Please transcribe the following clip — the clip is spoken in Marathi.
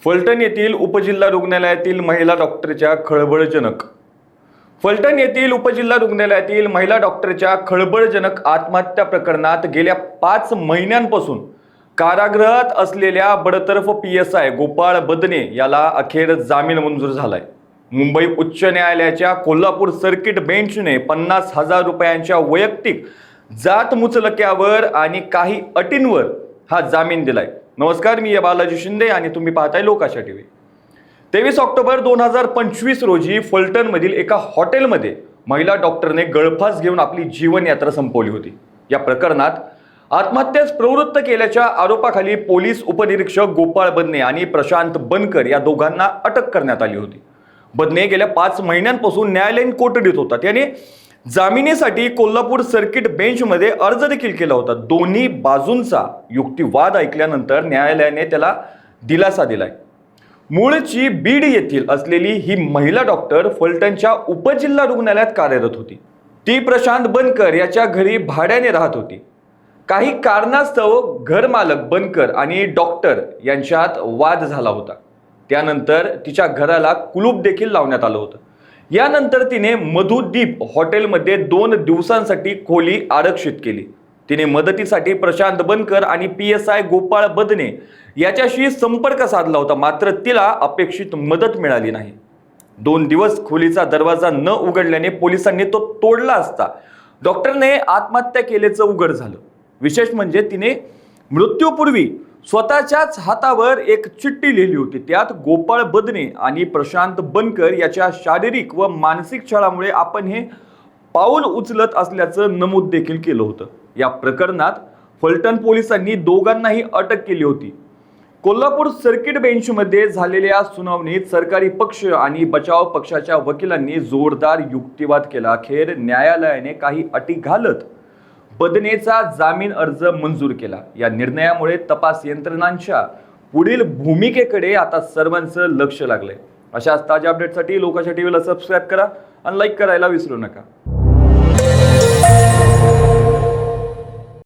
फलटण येथील उपजिल्हा रुग्णालयातील महिला डॉक्टरच्या खळबळजनक फलटण येथील उपजिल्हा रुग्णालयातील महिला डॉक्टरच्या खळबळजनक आत्महत्या प्रकरणात गेल्या 5 महिन्यांपासून कारागृहात असलेल्या बडतर्फ PSI गोपाळ बदने याला अखेर जामीन मंजूर झालाय। मुंबई उच्च न्यायालयाच्या कोल्हापूर सर्किट बेंचने 50,000 रुपयांच्या वैयक्तिक जात मुचलक्यावर आणि काही अटींवर हा जामीन दिलाय। नमस्कार, मी बालाजी शिंदे आणि तुम्ही पाहताय लोकाशा टीव्ही। 23 ऑक्टोबर 2025 रोजी फलटण मधील एका हॉटेलमध्ये महिला डॉक्टरने गळफास घेऊन आपली जीवनयात्रा संपवली होती। या प्रकरणात आत्महत्येस प्रवृत्त केल्याच्या आरोपाखाली पोलीस उपनिरीक्षक गोपाळ बदने आणि प्रशांत बनकर या दोघांना अटक करण्यात आली होती। बदने गेल्या 5 महिन्यांपासून न्यायालयीन कोठडीत होता। त्याने जामिनीसाठी कोल्हापूर सर्किट बेंचमध्ये अर्ज देखील केला होता। दोन्ही बाजूंचा युक्तिवाद ऐकल्यानंतर न्यायालयाने त्याला दिलासा दिलाय। मूळची बीड येथील असलेली ही महिला डॉक्टर फलटणच्या उपजिल्हा रुग्णालयात कार्यरत होती। ती प्रशांत बनकर याच्या घरी भाड्याने राहत होती। काही कारणास्तव घरमालक बनकर आणि डॉक्टर यांच्यात वाद झाला होता। त्यानंतर तिच्या घराला कुलूप देखील लावण्यात आलं होतं। यानंतर तिने मधुदीप हॉटेलमध्ये 2 दिवसांसाठी खोली आरक्षित केली। तिने मदतीसाठी प्रशांत बनकर आणि PSI गोपाळ बदने याच्याशी संपर्क साधला होता, मात्र तिला अपेक्षित मदत मिळाली नाही। 2 दिवस खोलीचा दरवाजा न उघडल्याने पोलिसांनी तो तोडला असता डॉक्टरने आत्महत्या केल्याचं उघड झालं। विशेष म्हणजे तिने मृत्यूपूर्वी स्वतःच्याच हातावर एक चिठ्ठी लिहिली होती। त्यात गोपाळ बदने आणि प्रशांत बनकर याच्या शारीरिक व मानसिक छळामुळे आपण हे पाऊल उचलत असल्याचं नमूद देखील केलं होतं। या प्रकरणात फलटण पोलिसांनी दोघांनाही अटक केली होती। कोल्हापूर सर्किट बेंचमध्ये झालेल्या सुनावणीत सरकारी पक्ष आणि बचाव पक्षाच्या वकिलांनी जोरदार युक्तिवाद केला। अखेर न्यायालयाने काही अटी घालत बदनेचा जामीन अर्ज मंजूर केला। या निर्णयामुळे तपास यंत्रणांच्या पुढील भूमिकेकडे आता सर्वांचं लक्ष लागलंय। अशाच ताज्या अपडेटसाठी लोकाशा टीव्हीला सबस्क्राईब करा आणि लाईक करायला विसरू नका।